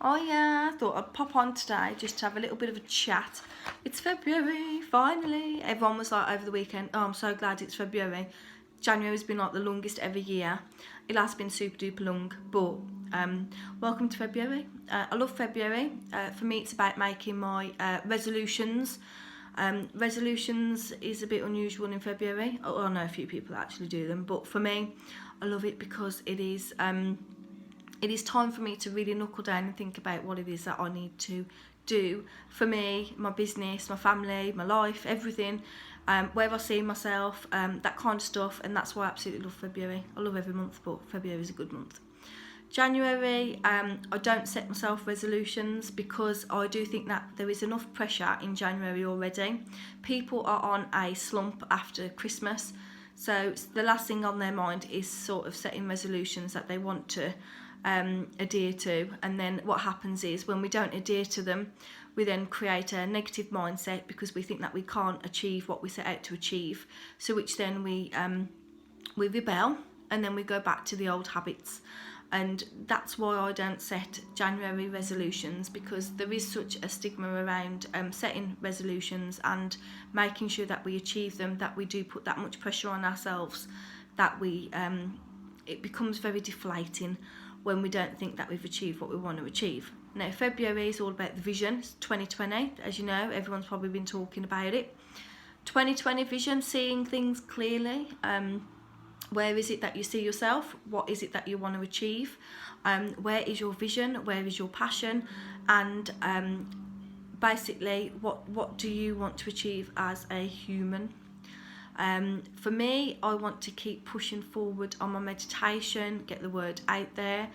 I thought I'd pop on today just to have a little bit of a chat. It's February, finally. Everyone was like over the weekend, oh, I'm so glad it's February. January's been like the longest ever year. It has been super duper long, but welcome to February. I love February. For me, it's about making my resolutions. Resolutions is a bit unusual in February. Oh, I know a few people actually do them, but for me, I love it because it is time for me to really knuckle down and think about what it is that I need to do for me, my business, my family, my life, everything, where I see myself, that kind of stuff. And that's why I absolutely love February. I love every month, but February is a good month. January, I don't set myself resolutions because I do think that there is enough pressure in January already. People are on a slump after Christmas, so the last thing on their mind is sort of setting resolutions that they want to adhere to. And then what happens is when we don't adhere to them, we then create a negative mindset because we think that we can't achieve what we set out to achieve, so which then we rebel and then we go back to the old habits. And that's why I don't set January resolutions, because there is such a stigma around setting resolutions and making sure that we achieve them, that we do put that much pressure on ourselves, that we it becomes very deflating when we don't think that we've achieved what we want to achieve. Now, February is all about the vision. It's 2020, as you know, everyone's probably been talking about it. 2020 vision, seeing things clearly. Where is it that you see yourself? What is it that you want to achieve? Where is your vision? Where is your passion? And basically, what do you want to achieve as a human? For me, I want to keep pushing forward on my meditation, get the word out there.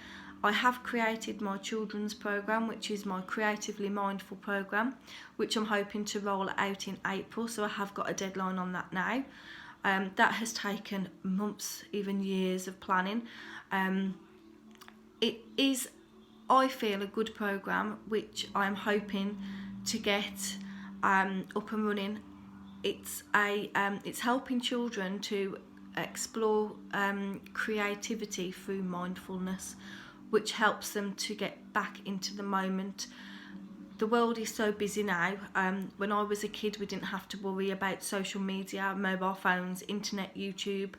I have created my children's program, which is my Creatively Mindful program, which I'm hoping to roll out in April. So I have got a deadline on that now. That has taken months, even years of planning. It is, I feel, a good program, which I'm hoping to get up and running. It's helping children to explore creativity through mindfulness, which helps them to get back into the moment. The world is so busy now. When I was a kid, we didn't have to worry about social media, mobile phones, internet, YouTube,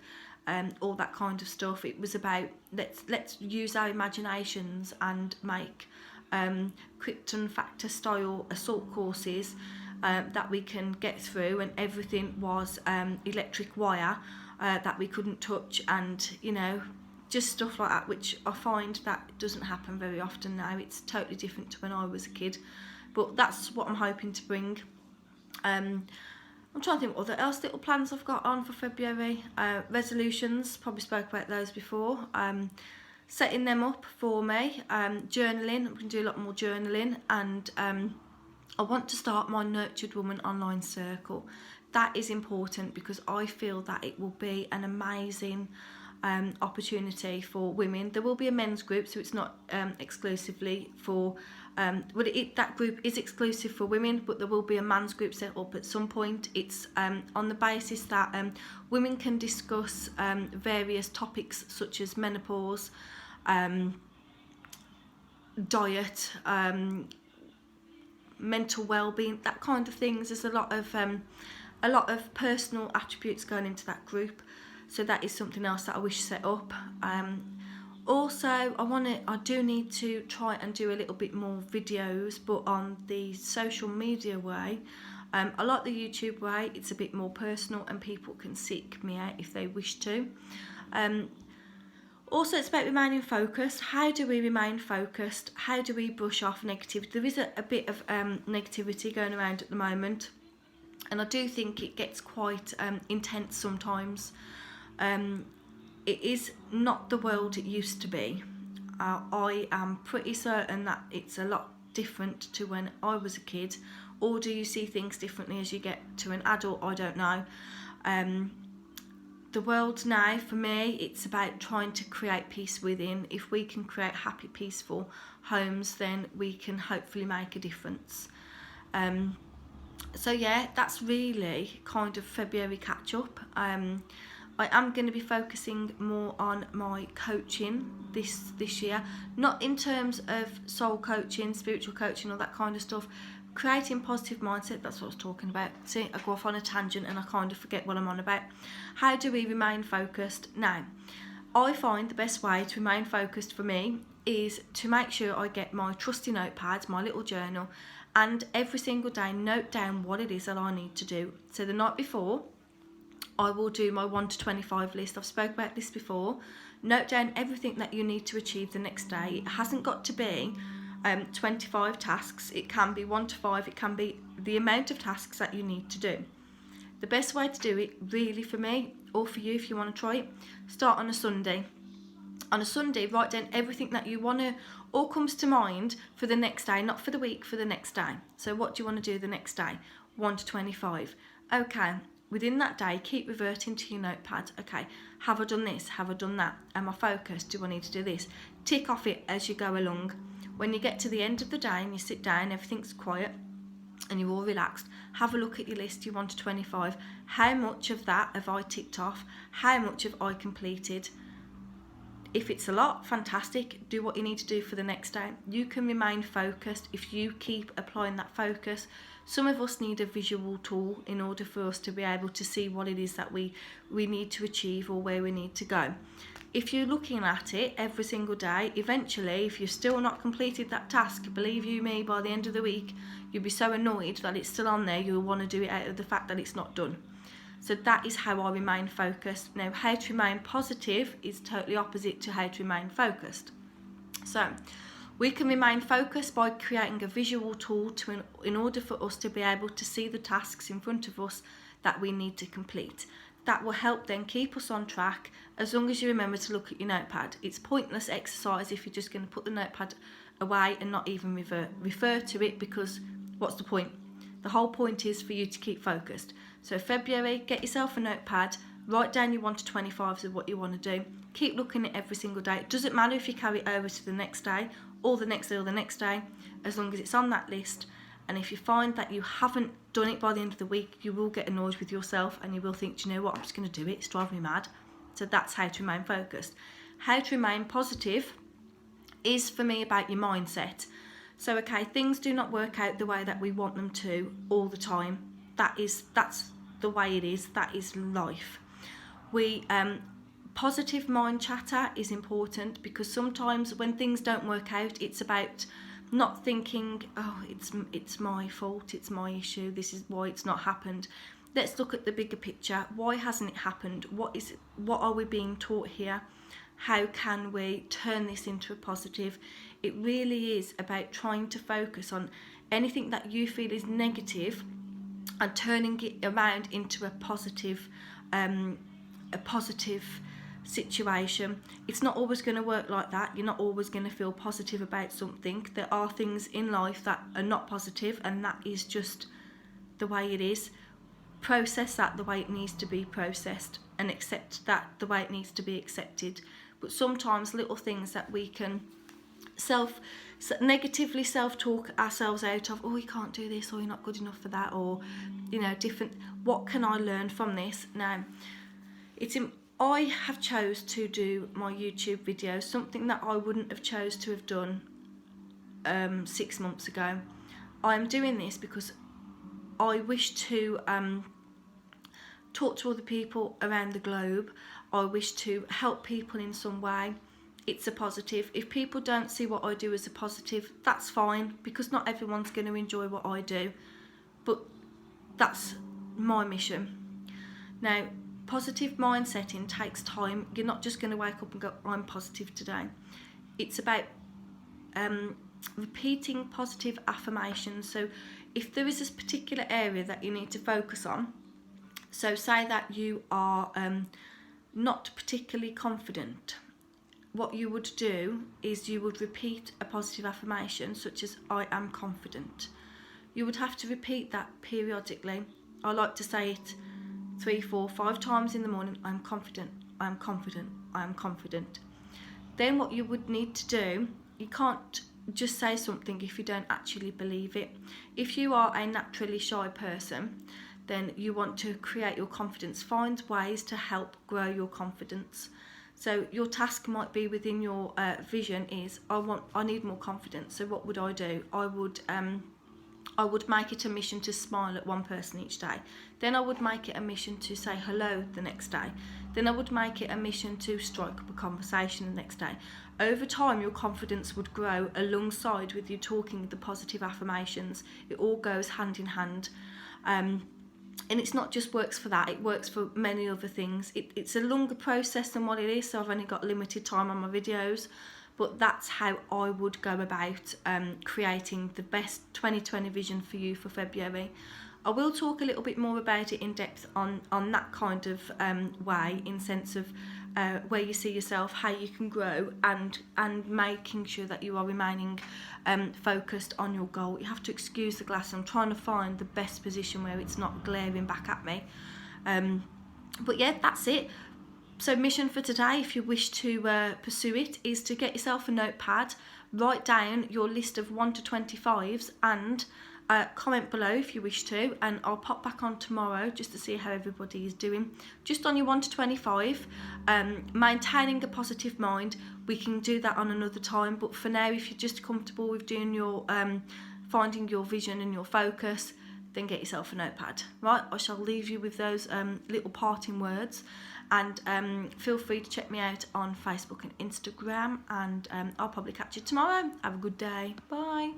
all that kind of stuff. It was about let's use our imaginations and make Krypton Factor style assault courses that we can get through, and everything was electric wire that we couldn't touch, and just stuff like that, which I find that doesn't happen very often now. It's totally different to when I was a kid, but that's what I'm hoping to bring. I'm trying to think what other else little plans I've got on for February. Resolutions, probably spoke about those before. Setting them up for me. Journaling, I'm going to do a lot more journaling, and I want to start my Nurtured Woman online circle. That is important because I feel that it will be an amazing opportunity for women. There will be a men's group, so it's not exclusively for that group is exclusive for women, but there will be a man's group set up at some point. It's on the basis that women can discuss various topics such as menopause, diet, mental well-being, that kind of things. There's a lot of personal attributes going into that group. So that is something else that I wish set up. Also, I do need to try and do a little bit more videos, but on the social media way. I like the YouTube way. It's a bit more personal and people can seek me out if they wish to. Also, it's about remaining focused. How do we remain focused? How do we brush off negativity? There is a bit of negativity going around at the moment, and I do think it gets quite intense sometimes. It is not the world it used to be. I am pretty certain that it's a lot different to when I was a kid. Or do you see things differently as you get to an adult? I don't know. The world now, for me, it's about trying to create peace within. If we can create happy, peaceful homes, then we can hopefully make a difference. So yeah, that's really kind of February catch-up. I am going to be focusing more on my coaching this year, not in terms of soul coaching, spiritual coaching, all that kind of stuff. Creating positive mindset, that's what I was talking about. See, I go off on a tangent and I kind of forget what I'm on about. How do we remain focused? Now, I find the best way to remain focused for me is to make sure I get my trusty notepad, my little journal, and every single day note down what it is that I need to do. So the night before, I will do my 1 to 25 list. I've spoke about this before. Note down everything that you need to achieve the next day. It hasn't got to be 25 tasks. It can be 1 to 5. It can be the amount of tasks that you need to do. The best way to do it, really, for me, or for you if you want to try it, start on a Sunday. On a Sunday, write down everything that you want to, or comes to mind for the next day, not for the week, for the next day. So what do you want to do the next day? 1 to 25. Okay. Within that day, keep reverting to your notepad. Okay, have I done this? Have I done that? Am I focused? Do I need to do this? Tick off it as you go along. When you get to the end of the day and you sit down, everything's quiet and you're all relaxed, have a look at your list, your 1 to 25. How much of that have I ticked off? How much have I completed? If it's a lot, fantastic. Do what you need to do for the next day. You can remain focused if you keep applying that focus. Some of us need a visual tool in order for us to be able to see what it is that we need to achieve or where we need to go. If you're looking at it every single day, eventually, if you've still not completed that task, believe you me, by the end of the week, you'll be so annoyed that it's still on there, you'll want to do it out of the fact that it's not done. So that is how I remain focused. Now, how to remain positive is totally opposite to how to remain focused. So we can remain focused by creating a visual tool in order for us to be able to see the tasks in front of us that we need to complete. That will help then keep us on track as long as you remember to look at your notepad. It's pointless exercise if you're just going to put the notepad away and not even refer to it, because what's the point? The whole point is for you to keep focused. So February, get yourself a notepad, write down your 1 to 25s of what you want to do. Keep looking at every single day. It doesn't matter if you carry it over to the next day or the next day or the next day, as long as it's on that list. And if you find that you haven't done it by the end of the week, you will get annoyed with yourself and you will think, do you know what, I'm just going to do it. It's driving me mad. So that's how to remain focused. How to remain positive is for me about your mindset. So, okay, things do not work out the way that we want them to all the time. That's the way it is. That is life. Positive mind chatter is important, because sometimes when things don't work out, it's about not thinking, oh, it's my fault, it's my issue, this is why it's not happened. Let's look at the bigger picture. Why hasn't it happened? What are we being taught here? How can we turn this into a positive? It really is about trying to focus on anything that you feel is negative and turning it around into a positive situation. It's not always going to work like that. You're not always going to feel positive about something. There are things in life that are not positive, and that is just the way it is. Process that the way it needs to be processed, and accept that the way it needs to be accepted. But sometimes little things that we can negatively self-talk ourselves out of, oh, you can't do this, or you're not good enough for that, or different. What can I learn from this? Now, I have chose to do my YouTube videos, something that I wouldn't have chose to have done 6 months ago. I'm doing this because I wish to talk to other people around the globe. I wish to help people in some way. It's a positive. If people don't see what I do as a positive, that's fine, because not everyone's going to enjoy what I do. But that's my mission. Now, positive mindsetting takes time. You're not just going to wake up and go, I'm positive today. It's about repeating positive affirmations. So if there is this particular area that you need to focus on, so say that you are not particularly confident, what you would do is you would repeat a positive affirmation such as, I am confident. You would have to repeat that periodically. I like to say it 3, 4, 5 times in the morning. I am confident, I am confident, I am confident. Then what you would need to do, you can't just say something if you don't actually believe it. If you are a naturally shy person, then you want to create your confidence. Find ways to help grow your confidence. So your task might be within your vision is, I need more confidence. So what would I do? I would make it a mission to smile at one person each day. Then I would make it a mission to say hello the next day. Then I would make it a mission to strike up a conversation the next day. Over time, your confidence would grow alongside with you talking the positive affirmations. It all goes hand in hand. And it's not just works for that, it works for many other things. It's a longer process than what it is, so I've only got limited time on my videos, but that's how I would go about creating the best 2020 vision for you for February. I will talk a little bit more about it in depth on that kind of way, in sense of where you see yourself, how you can grow, and making sure that you are remaining focused on your goal. You have to excuse the glass. I'm trying to find the best position where it's not glaring back at me. But yeah, that's it. So mission for today, if you wish to pursue it, is to get yourself a notepad, write down your list of 1 to 25s, and comment below if you wish to, and I'll pop back on tomorrow just to see how everybody is doing. Just on your 1 to 25, maintaining a positive mind, we can do that on another time, but for now, if you're just comfortable with doing your finding your vision and your focus, then get yourself a notepad. Right, I shall leave you with those little parting words, and feel free to check me out on Facebook and Instagram, and I'll probably catch you tomorrow. Have a good day. Bye.